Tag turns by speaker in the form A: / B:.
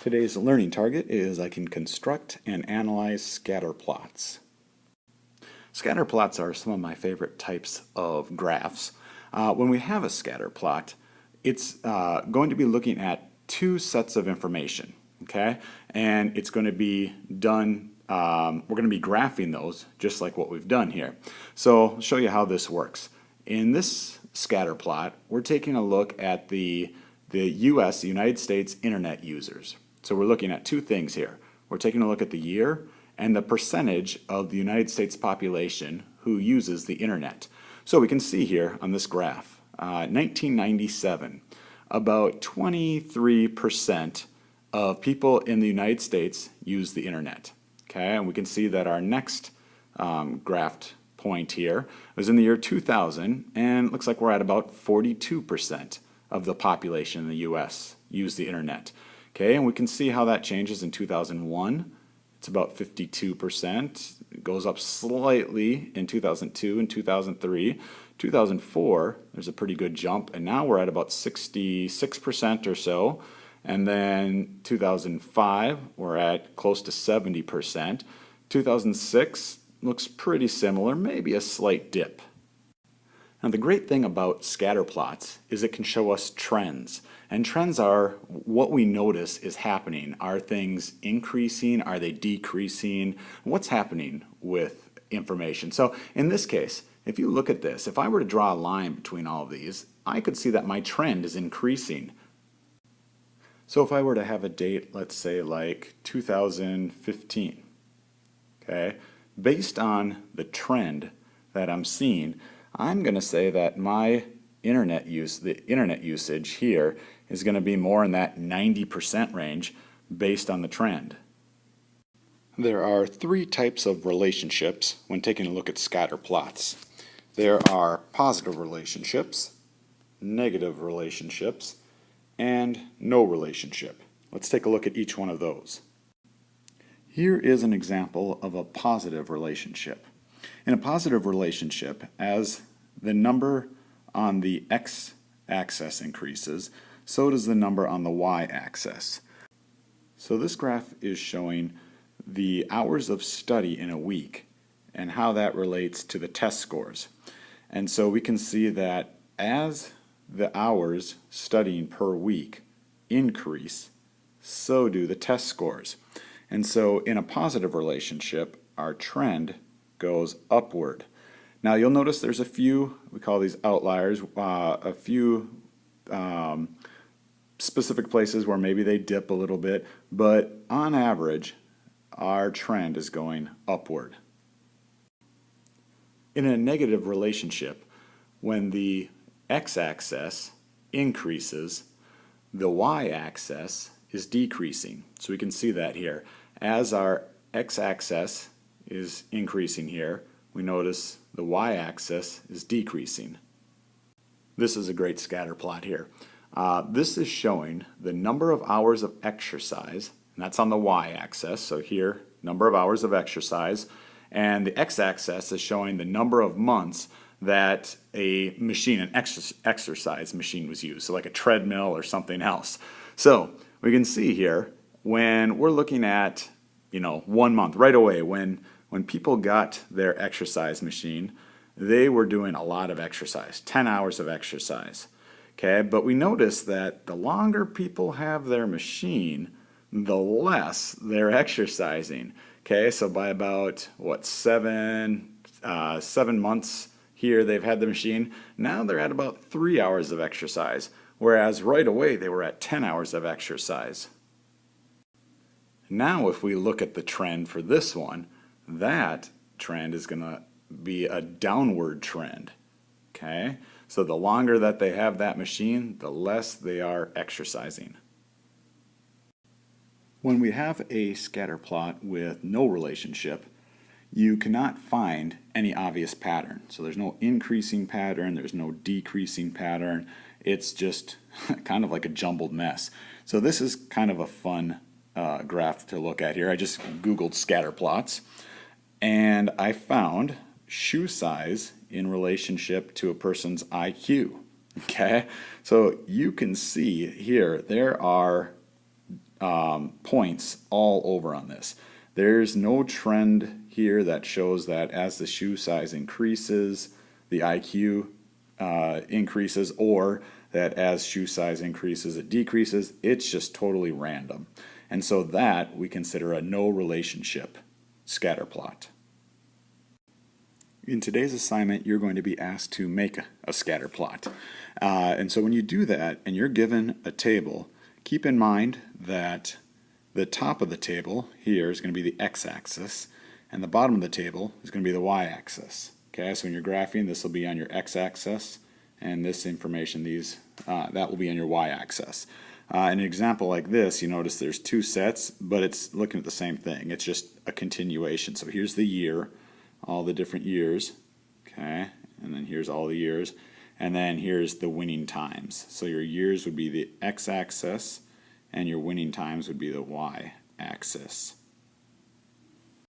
A: Today's learning target is I can construct and analyze scatter plots. Scatter plots are some of my favorite types of graphs. When we have a scatter plot, it's going to be looking at two sets of information, okay? And it's going to be done, we're going to be graphing those just like what we've done here. So I'll show you how this works. In this scatter plot, we're taking a look at the US, the United States internet users. So we're looking at two things here. We're taking a look at the year and the percentage of the United States population who uses the internet. So we can see here on this graph, 1997, about 23% of people in the United States use the internet. Okay, and we can see that our next graphed point here was in the year 2000, and it looks like we're at about 42% of the population in the US use the internet. Okay, and we can see how that changes in 2001. It's about 52%. It goes up slightly in 2002 and 2003. 2004, there's a pretty good jump, and now we're at about 66% or so. And then 2005, we're at close to 70%. 2006 looks pretty similar, maybe a slight dip. Now the great thing about scatter plots is it can show us trends. And trends are what we notice is happening. Are things increasing? Are they decreasing? What's happening with information? So in this case, if you look at this, if I were to draw a line between all of these, I could see that my trend is increasing. So if I were to have a date, let's say like 2015, okay, based on the trend that I'm seeing, I'm going to say that my internet usage here is going to be more in that 90% range based on the trend. There are three types of relationships when taking a look at scatter plots. There are positive relationships, negative relationships, and no relationship. Let's take a look at each one of those. Here is an example of a positive relationship. In a positive relationship, as the number on the x-axis increases, so does the number on the y-axis. So this graph is showing the hours of study in a week and how that relates to the test scores. And so we can see that as the hours studying per week increase, so do the test scores. And so in a positive relationship, our trend goes upward. Now you'll notice there's a few, we call these outliers, a few specific places where maybe they dip a little bit, but on average, our trend is going upward. In a negative relationship, when the x-axis increases, the y-axis is decreasing. So we can see that here. As our x-axis is increasing here, we notice the y-axis is decreasing. This is a great scatter plot here. This is showing the number of hours of exercise, and that's on the y-axis, so here, number of hours of exercise, and the x-axis is showing the number of months that a machine, an exercise machine was used, so like a treadmill or something else. So we can see here, when we're looking at, 1 month, right away, when people got their exercise machine, they were doing a lot of exercise, 10 hours of exercise. Okay, but we notice that the longer people have their machine, the less they're exercising. Okay, so by about, 7 months here they've had the machine, now they're at about 3 hours of exercise, whereas right away they were at 10 hours of exercise. Now if we look at the trend for this one, that trend is going to be a downward trend. Okay, so the longer that they have that machine, the less they are exercising. When we have a scatter plot with no relationship, you cannot find any obvious pattern. So there's no increasing pattern, there's no decreasing pattern. It's just kind of like a jumbled mess. So this is kind of a fun graph to look at here. I just Googled scatter plots, and I found shoe size in relationship to a person's IQ. Okay, so you can see here there are points all over on this. There's no trend here that shows that as the shoe size increases, the IQ increases, or that as shoe size increases, it decreases. It's just totally random. And so that we consider a no relationship scatter plot. In today's assignment, you're going to be asked to make a scatter plot. And so when you do that and you're given a table, keep in mind that the top of the table here is going to be the x-axis, and the bottom of the table is going to be the y-axis. Okay, so when you're graphing, this will be on your x-axis, and this information, that will be on your y-axis. In an example like this, you notice there's two sets, but it's looking at the same thing. It's just a continuation. So here's the year, all the different years, okay, and then here's all the years, and then here's the winning times. So your years would be the x-axis, and your winning times would be the y-axis.